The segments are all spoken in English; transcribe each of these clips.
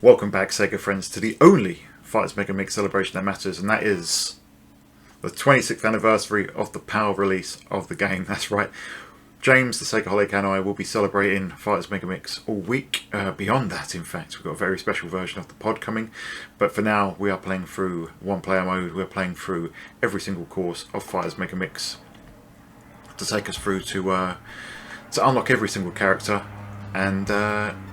Welcome back, Sega friends, to the only Fighters Megamix celebration that matters, and that is the 26th anniversary of the PAL release of the game. That's right, James, the Segaholic, and I will be celebrating Fighters Megamix all week. Beyond that, in fact, we've got a very special version of the pod coming, but for now we are playing through one-player mode. We're playing through every single course of Fighters Megamix to take us through to unlock every single character, and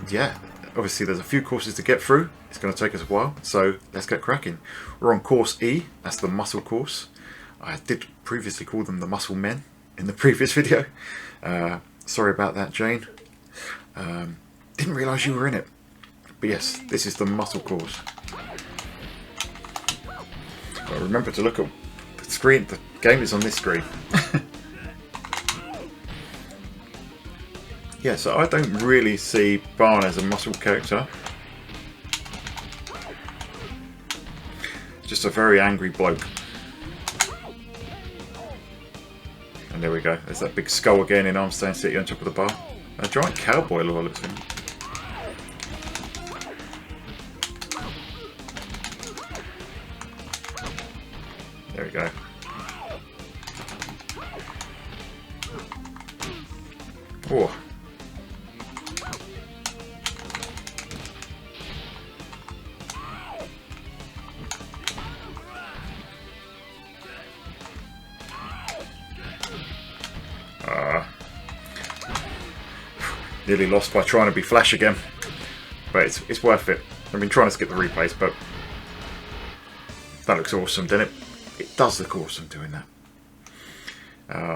yeah. Obviously there's a few courses to get through. It's going to take us a while, so let's get cracking. We're on course E, that's the muscle course. I did previously call them the muscle men in the previous video. Sorry about that, Jane. Didn't realise you were in it. But yes, this is the muscle course. But remember to look at the screen. The game is on this screen. Yeah, so I don't really see Barn as a muscle character. Just a very angry bloke. And there we go. There's that big skull again in Armstein City on top of the bar. A giant cowboy lore looks like. There we go. Oh. Nearly lost by trying to be Flash again, but it's worth it. I've been trying to skip the replays, but that looks awesome, doesn't it? It does look awesome doing that.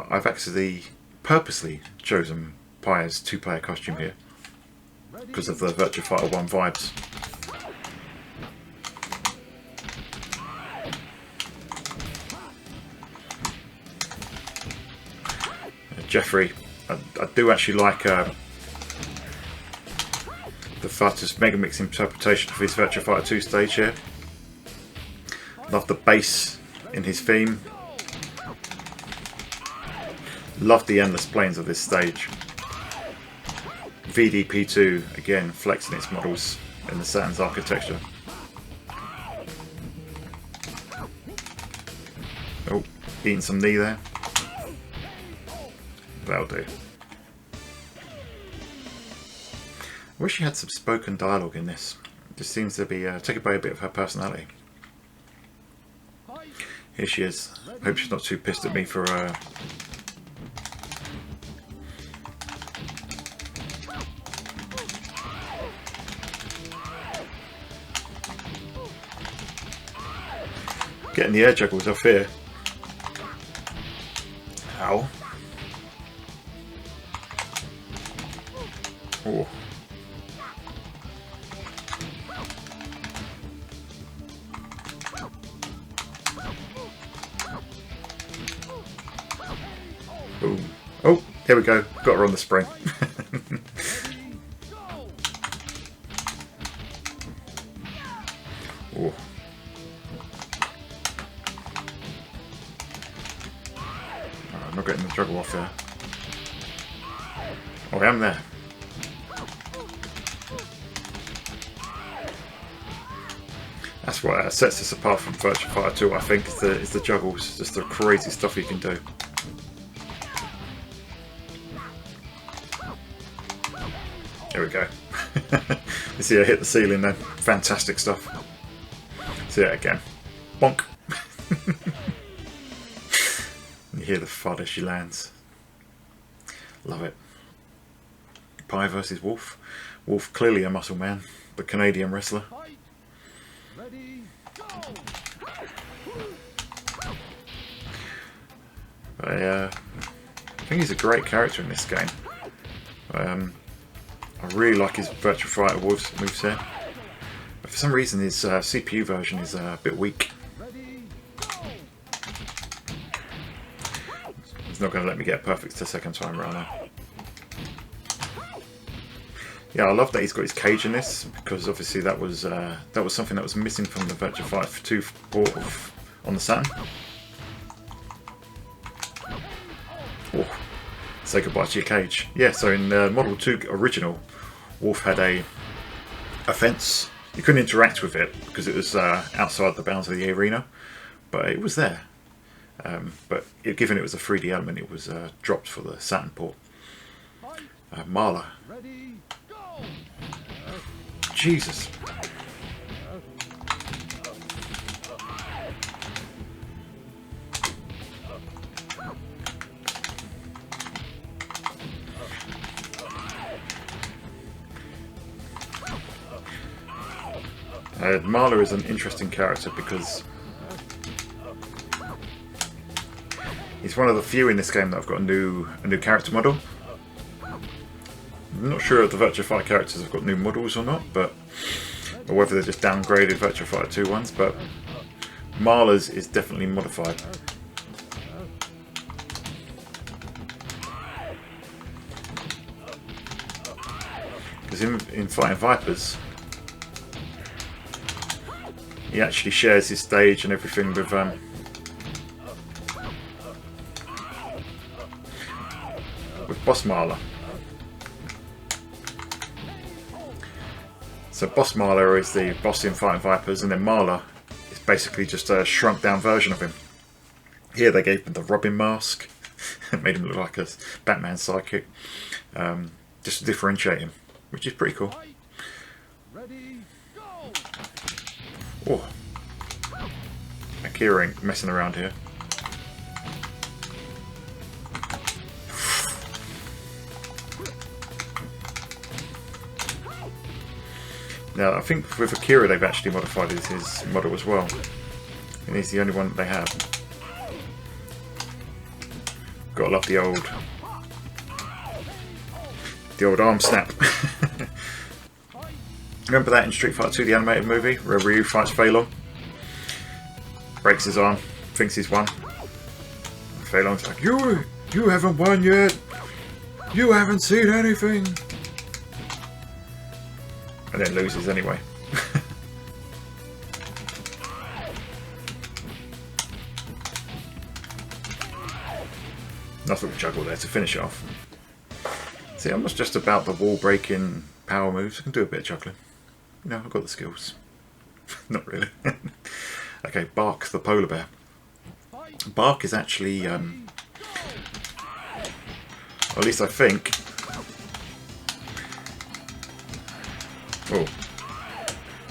I've actually purposely chosen Pyre's two-player costume here because of the Virtua Fighter 1 vibes. Jeffrey, I do actually like the Fighters Megamix interpretation of his Virtua Fighter 2 stage here. Love the bass in his theme. Love the endless planes of this stage. VDP2 again flexing its models in the Saturn's architecture. Oh, eating some knee there. That'll do. I wish she had some spoken dialogue in this. It just seems to be taken away a bit of her personality. Here she is. Hope she's not too pissed at me for getting the air juggles off here. Ow. Oh. Boom. Oh, here we go. Got her on the spring. Oh. I'm not getting the juggle off there. Oh, I am there. That's what sets us apart from Virtua Fighter 2, I think, is the juggles. Just the crazy stuff you can do. There we go. You see I hit the ceiling then. Fantastic stuff. See it again. Bonk. You hear the thud as she lands. Love it. Pie versus Wolf. Wolf clearly a muscle man, the Canadian wrestler. I think he's a great character in this game. I really like his Virtua Fighter moveset, but for some reason his CPU version is a bit weak. It's not going to let me get perfect the second time around now. Yeah, I love that he's got his cage in this, because obviously that was something that was missing from the Virtua Fighter 2 port on the Saturn. Oh, say goodbye to your cage. Yeah, so in Model 2 original, Wolf had a fence. You couldn't interact with it because it was outside the bounds of the arena, but it was there. But given it was a 3D element, it was dropped for the Saturn port. Marla. Jesus. Marla is an interesting character because he's one of the few in this game that I've got a new character model. I'm not sure if the Virtua Fighter characters have got new models or not, or whether they're just downgraded Virtua Fighter 2 ones, but Marla's is definitely modified. Because in Fighting Vipers, he actually shares his stage and everything with Boss Marla. So Boss Marla is the boss in Fighting Vipers, and then Marla is basically just a shrunk down version of him. Here they gave him the Robin mask, made him look like a Batman sidekick, just to differentiate him, which is pretty cool. Oh, Akira ain't messing around here. Now, I think with Akira they've actually modified his model as well. And he's the only one that they have. Gotta love the old arm snap. Remember that in Street Fighter 2, the animated movie, where Ryu fights Fei Long? Breaks his arm, thinks he's won. And Fei Long's like, you haven't won yet! You haven't seen anything! And then loses anyway. Nice little juggle there to finish it off. See, I'm not just about the wall breaking power moves, I can do a bit of juggling. You know, I've got the skills. Not really. Okay, Bark the polar bear. Bark is actually, or at least I think. Oh.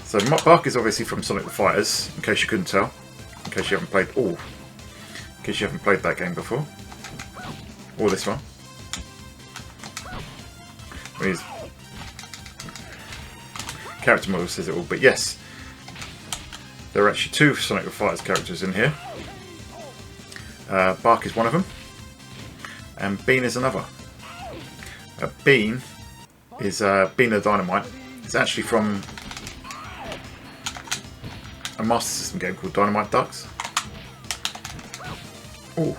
So Bark is obviously from Sonic the Fighters, in case you couldn't tell. In case you haven't played. Oh. In case you haven't played that game before. Or this one. His character model says it all, but yes, there are actually two Sonic the Fighters characters in here. Bark is one of them, and Bean is another. Bean is Bean the Dynamite. It's actually from a Master System game called Dynamite Ducks. Oh.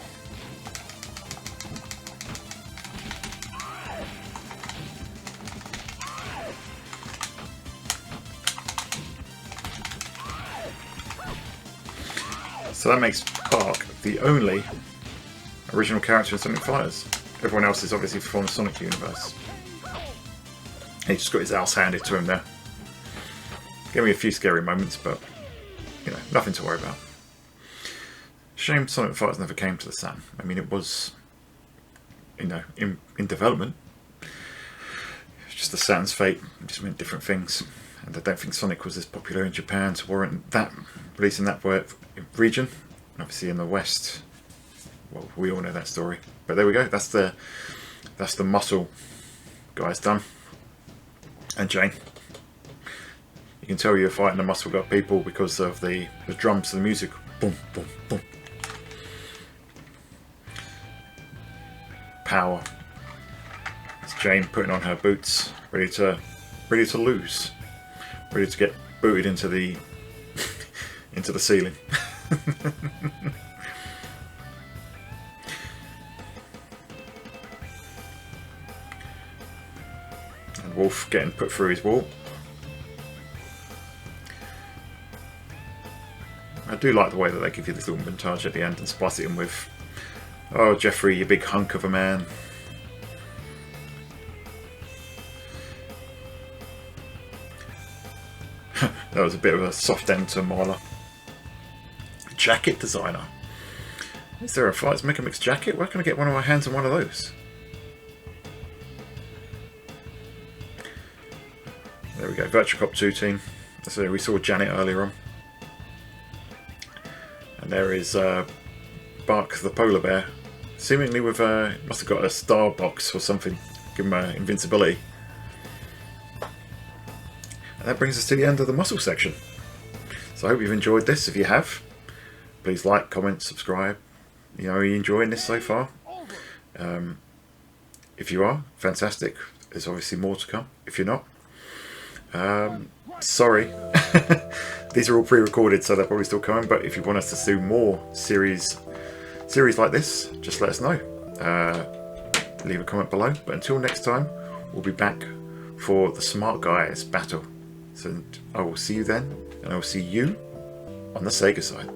So that makes Bark the only original character in Sonic Fighters. Everyone else is obviously from the Sonic universe. He just got his ass handed to him there. Gave me a few scary moments, but you know, nothing to worry about. Shame Sonic Fighters never came to the Saturn. I mean, it was, you know, in development. It's just the Saturn's fate. It just meant different things. And I don't think Sonic was as popular in Japan to warrant that release in that region. And obviously in the West, well, we all know that story. But there we go. That's the muscle guys done. And Jane. You can tell you're fighting the muscle gut people because of the drums and the music. Boom, boom, boom. Power. It's Jane putting on her boots, ready to lose. Ready to get booted into the into the ceiling. And Wolf getting put through his wall. I do like the way that they give you this little montage at the end and spice it in with, oh Jeffrey, you big hunk of a man. That was a bit of a soft end to Marla. Jacket designer. Is there a Fights Megamix jacket? Where can I get one of my hands on one of those? There we go, Virtua Cop 2 team. So we saw Janet earlier on. And there is Bark the polar bear. Seemingly with must have got a star box or something. Give him invincibility. And that brings us to the end of the muscle section. So I hope you've enjoyed this. If you have, please like, comment, subscribe. You know, are you enjoying this so far? If you are, fantastic. There's obviously more to come. If you're not, sorry. These are all pre-recorded, so they're probably still coming. But if you want us to do more series like this, just let us know. Leave a comment below. But until next time, we'll be back for the Smart Guys battle. So I will see you then, and I will see you on the Sega side.